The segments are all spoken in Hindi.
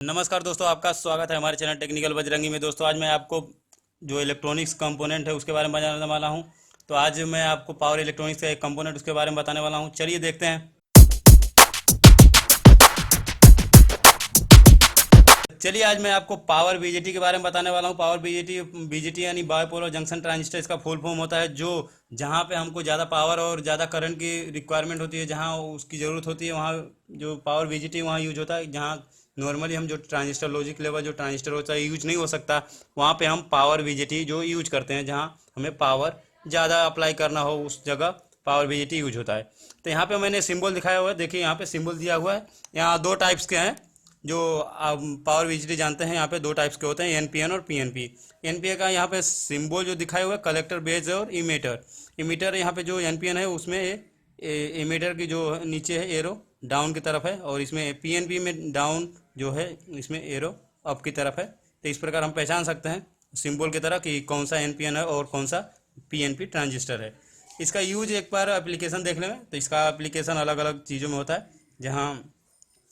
नमस्कार दोस्तों, आपका स्वागत है हमारे चैनल टेक्निकल बजरंगी में। दोस्तों आज मैं आपको जो इलेक्ट्रॉनिक्स कंपोनेंट है उसके बारे में बताने वाला हूं। तो आज मैं आपको पावर इलेक्ट्रॉनिक्स का एक कंपोनेंट उसके बारे में बताने वाला हूं। चलिए देखते हैं। चलिए आज मैं आपको पावर बीजेटी के बारे में बताने वाला हूँ। पावर बीजेटी बीजेटी यानी बाइपोलर जंक्शन ट्रांजिस्टर, इसका फुल फॉर्म होता है जो जहाँ पे हमको ज़्यादा पावर और ज़्यादा करंट की रिक्वायरमेंट होती है, जहाँ उसकी ज़रूरत होती है, वहाँ जो पावर बीजेटी वहाँ यूज होता है। जहाँ नॉर्मली हम जो ट्रांजिस्टर लॉजिक लेवल जो ट्रांजिस्टर होता है यूज नहीं हो सकता, वहाँ पे हम पावर बीजेटी जो यूज करते हैं। जहाँ हमें पावर ज़्यादा अप्लाई करना हो उस जगह पावर बीजेटी यूज होता है। तो यहाँ पे मैंने सिंबल दिखाया हुआ है, देखिए यहाँ पे सिंबल दिया हुआ है। यहाँ दो टाइप्स के हैं जो आप पावर बिजली जानते हैं। यहाँ पे दो टाइप्स के होते हैं, एनपीएन और पीएनपी। एनपीए का यहाँ पे सिंबल जो दिखाया हुआ है कलेक्टर, बेस और इमीटर। इमीटर यहाँ पे जो एनपीएन है उसमें इमीटर की जो नीचे है एरो डाउन की तरफ है, और इसमें पीएनपी में डाउन जो है इसमें एरो अप की तरफ है। तो इस प्रकार हम पहचान सकते हैं सिंबल की तरह कि कौन सा एनपीएन है और कौन सा पीएनपी ट्रांजिस्टर है। इसका यूज एक बार एप्लीकेशन देख लें तो इसका एप्लीकेशन अलग अलग चीज़ों में होता है। जहाँ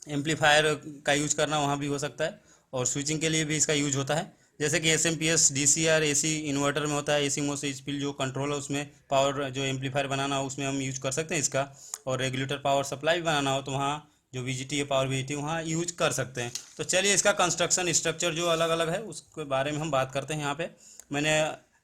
एम्पलीफायर का यूज करना वहाँ भी हो सकता है, और स्विचिंग के लिए भी इसका यूज होता है। जैसे कि एसएमपीएस, डीसीआर, एसी इन्वर्टर में होता है। एसी मोड से स्पीड जो कंट्रोल है उसमें पावर जो एम्पलीफायर बनाना हो उसमें हम यूज कर सकते हैं इसका। और रेगुलेटर पावर सप्लाई भी बनाना हो तो वहाँ जो वीजीटी है पावर वीजीटी वहाँ यूज कर सकते हैं। तो चलिए इसका कंस्ट्रक्शन स्ट्रक्चर जो अलग अलग है उसके बारे में हम बात करते हैं। यहाँ पे मैंने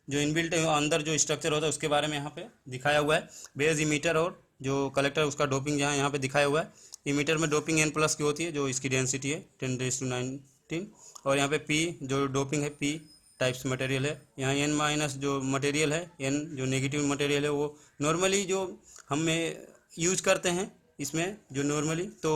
जो इनबिल्ट अंदर जो स्ट्रक्चर होता है उसके बारे में यहाँ पे दिखाया हुआ है। बेस, इमीटर और जो कलेक्टर उसका डोपिंग जहाँ यहाँ पे दिखाया हुआ है। इमीटर में डोपिंग एन प्लस की होती है जो इसकी डेंसिटी है 10⁻⁹। और यहाँ पे पी जो डोपिंग है पी टाइप्स मटेरियल है। यहाँ एन माइनस जो मटेरियल है, एन जो नेगेटिव मटेरियल है वो नॉर्मली जो हमें यूज करते हैं इसमें जो नॉर्मली। तो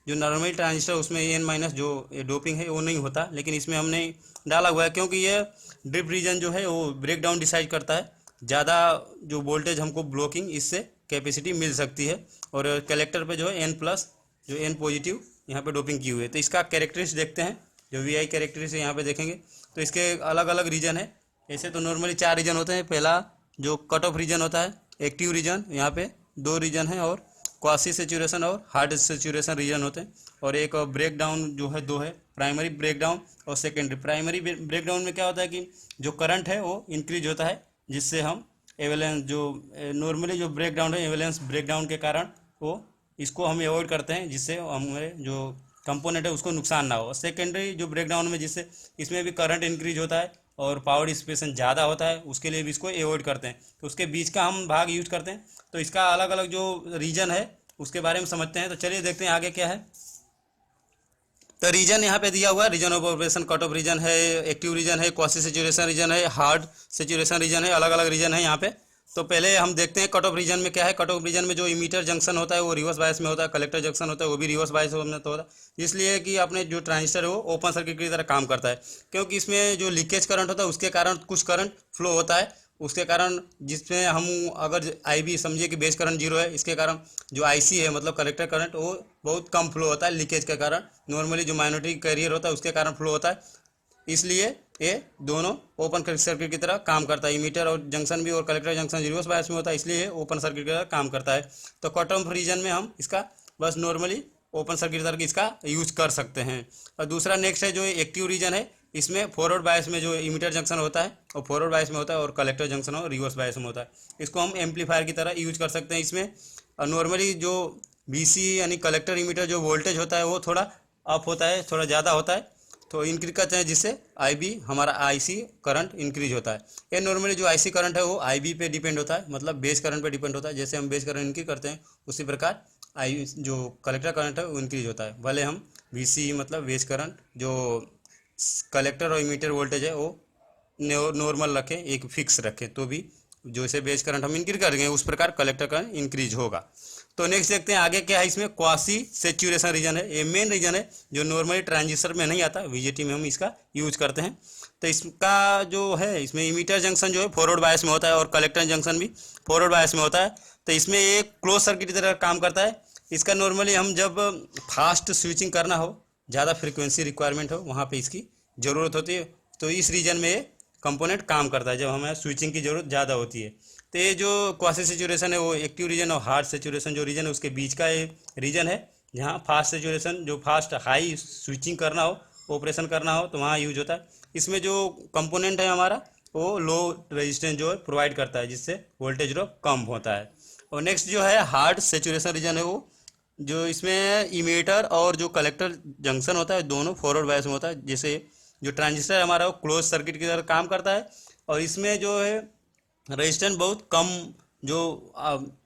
जो नॉर्मली ट्रांजिस्टर उसमें एन माइनस जो डोपिंग है वो नहीं होता, लेकिन इसमें हमने डाला हुआ है क्योंकि ये ड्रिप रीजन जो है वो ब्रेक डाउन डिसाइड करता है। ज़्यादा जो वोल्टेज हमको ब्लॉकिंग इससे कैपेसिटी मिल सकती है। और कलेक्टर पे जो है एन प्लस जो एन पॉजिटिव यहाँ पे डोपिंग की हुई है। तो इसका कैरेक्टरिस्टिक्स देखते हैं, जो वी आई कैरेक्टरिस्टिक्स यहाँ पे देखेंगे तो इसके अलग अलग रीजन है। ऐसे तो नॉर्मली 4 रीजन होते हैं। पहला जो कट ऑफ रीजन होता है, एक्टिव रीजन, यहाँ पे 2 रीजन है, और क्वासी सेचुरेशन और हार्ड सेचुरेशन रीजन होते हैं। और एक ब्रेक डाउन जो है 2 है, प्राइमरी ब्रेक डाउन और सेकेंडरी। प्राइमरी ब्रेक डाउन में क्या होता है कि जो करंट है वो इंक्रीज होता है, जिससे हम एवलेंस जो नॉर्मली जो ब्रेक डाउन है एवलेंस ब्रेक डाउन के कारण वो इसको हम अवॉइड करते हैं, जिससे हमारे जो कंपोनेंट है उसको नुकसान ना हो। सेकेंडरी जो ब्रेक डाउन में जिससे इसमें भी करंट इंक्रीज होता है और पावर डिसिपेशन ज़्यादा होता है, उसके लिए भी इसको अवॉइड करते हैं। तो उसके बीच का हम भाग यूज करते हैं। तो इसका अलग अलग जो रीजन है उसके बारे में समझते हैं। तो चलिए देखते हैं आगे क्या है। तो रीजन यहाँ पे दिया हुआ है, region of operation cut off region है, एक्टिव रीजन है, क्वासी सेचुरेशन रीजन है, हार्ड सेचुरेशन रीजन है, अलग अलग रीजन है यहाँ पे। तो पहले हम देखते हैं कट ऑफ रीजन में क्या है। कट ऑफ रीजन में जो इमीटर जंक्शन होता है वो रिवर्स बायस में होता है, कलेक्टर जंक्शन होता है वो भी रिवर्स बायस में तो होता है। इसलिए कि अपने जो ट्रांजिस्टर है वो ओपन सर्किट की तरह काम करता है, क्योंकि इसमें जो लीकेज करंट होता है उसके कारण कुछ करंट फ्लो होता है। उसके कारण जिसमें हम अगर आई बी समझिए कि बेस करंट 0 है, इसके कारण जो आईसी है मतलब कलेक्टर करंट वो बहुत कम फ्लो होता है लीकेज के कारण। नॉर्मली जो माइनॉरिटी कैरियर होता है उसके कारण फ्लो होता है। इसलिए ये दोनों ओपन सर्किट की तरह काम करता है। इमीटर और जंक्शन भी और कलेक्टर जंक्शन रिवर्स बायस में होता है, इसलिए ओपन सर्किट की तरह काम करता है। तो कट ऑफ रीजन में हम इसका बस नॉर्मली ओपन सर्किट की तरह इसका यूज कर सकते हैं। और दूसरा नेक्स्ट है जो एक्टिव रीजन है, इसमें फॉरवर्ड बायस में जो इमीटर जंक्शन होता है और फॉरवर्ड बायस में होता है, और कलेक्टर जंक्शन और रिवर्स बायस में होता है। इसको हम एम्पलीफायर की तरह यूज कर सकते हैं। इसमें नॉर्मली जो बीसी यानी कलेक्टर इमीटर जो वोल्टेज होता है वो थोड़ा अप होता है, थोड़ा ज़्यादा होता है, तो इंक्रीज करते हैं, जिससे आईबी हमारा आईसी करंट इंक्रीज होता है। ये नॉर्मली जो आईसी करंट है वो आईबी पे डिपेंड होता है, मतलब बेस करंट पे डिपेंड होता है। जैसे हम बेस करंट इंक्रीज करते हैं उसी प्रकार आई जो कलेक्टर करंट है वो इंक्रीज होता है। भले हम वीसी मतलब बेस करंट जो कलेक्टर और इमीटर वोल्टेज है वो नॉर्मल रखें, एक फिक्स रखें, तो भी जैसे बेस करंट हम इंक्रीज करेंगे उस प्रकार कलेक्टर करंट इंक्रीज होगा। तो नेक्स्ट देखते हैं आगे क्या है। इसमें क्वासी सेचुरेशन रीजन है, ये मेन रीजन है जो नॉर्मली ट्रांजिस्टर में नहीं आता, वीजेटी में हम इसका यूज करते हैं। तो इसका जो है इसमें इमीटर जंक्शन जो है फॉरवर्ड बायस में होता है और कलेक्टर जंक्शन भी फॉरवर्ड बायस में होता है। तो इसमें एक क्लोज सर्किट की तरह काम करता है। इसका नॉर्मली हम जब फास्ट स्विचिंग करना हो, ज़्यादा फ्रिक्वेंसी रिक्वायरमेंट हो, वहाँ पे इसकी ज़रूरत होती है। तो इस रीजन में ये कंपोनेंट काम करता है जब हमें स्विचिंग की ज़रूरत ज़्यादा होती है। तो ये जो क्वासी सेचुरेशन है वो एक्टिव रीजन और हार्ड सेचुरेशन जो रीजन है उसके बीच का ये रीजन है, जहाँ फास्ट सेचुरेशन जो फास्ट हाई स्विचिंग करना हो ऑपरेशन करना हो तो वहाँ यूज होता है। इसमें जो कंपोनेंट है हमारा वो लो रेजिस्टेंस जो है प्रोवाइड करता है, जिससे वोल्टेज ड्रॉप कम होता है। और नेक्स्ट जो है हार्ड सेचुरेशन रीजन है, वो जो इसमें इमीटर और जो कलेक्टर जंक्शन होता है दोनों फॉरवर्ड बायस में होता है। जैसे जो ट्रांजिस्टर हमारा वो क्लोज सर्किट की तरह काम करता है, और इसमें जो है रेजिस्टेंस बहुत कम, जो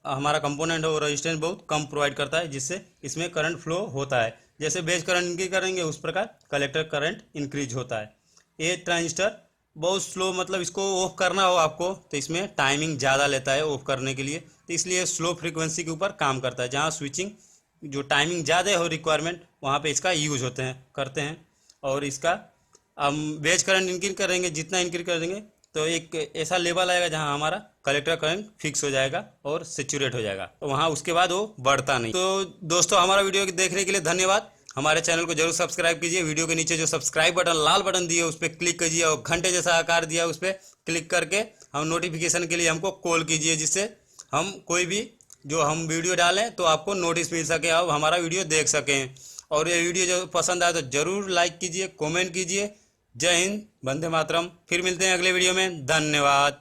हमारा कंपोनेंट है वो रेजिस्टेंस बहुत कम प्रोवाइड करता है, जिससे इसमें करंट फ्लो होता है। जैसे बेस करंट इंक्रीज करेंगे उस प्रकार कलेक्टर करंट इंक्रीज होता है। ये ट्रांजिस्टर बहुत स्लो, मतलब इसको ऑफ करना हो आपको तो इसमें टाइमिंग ज़्यादा लेता है ऑफ करने के लिए, तो इसलिए स्लो फ्रीक्वेंसी के ऊपर काम करता है। जहाँ स्विचिंग जो टाइमिंग ज़्यादा हो रिक्वायरमेंट वहाँ पे इसका यूज करते हैं। और इसका हम बेस करंट इंक्रीज करेंगे, जितना इंक्रीज करेंगे तो एक ऐसा लेवल आएगा जहाँ हमारा कलेक्टर करंट फिक्स हो जाएगा और सेचुरेट हो जाएगा, तो वहाँ उसके बाद वो बढ़ता नहीं। तो दोस्तों हमारा वीडियो देखने के लिए धन्यवाद। हमारे चैनल को जरूर सब्सक्राइब कीजिए। वीडियो के नीचे जो सब्सक्राइब बटन लाल बटन दिए उस पर क्लिक कीजिए, और घंटे जैसा आकार दिया उस पर क्लिक करके हम नोटिफिकेशन के लिए हमको कॉल कीजिए, जिससे हम कोई भी जो हम वीडियो डालें तो आपको नोटिस मिल सके, आप हमारा वीडियो देख सकें। और ये वीडियो जो पसंद आए तो ज़रूर लाइक कीजिए, कमेंट कीजिए। जय हिंद, वंदे मातरम। फिर मिलते हैं अगले वीडियो में, धन्यवाद।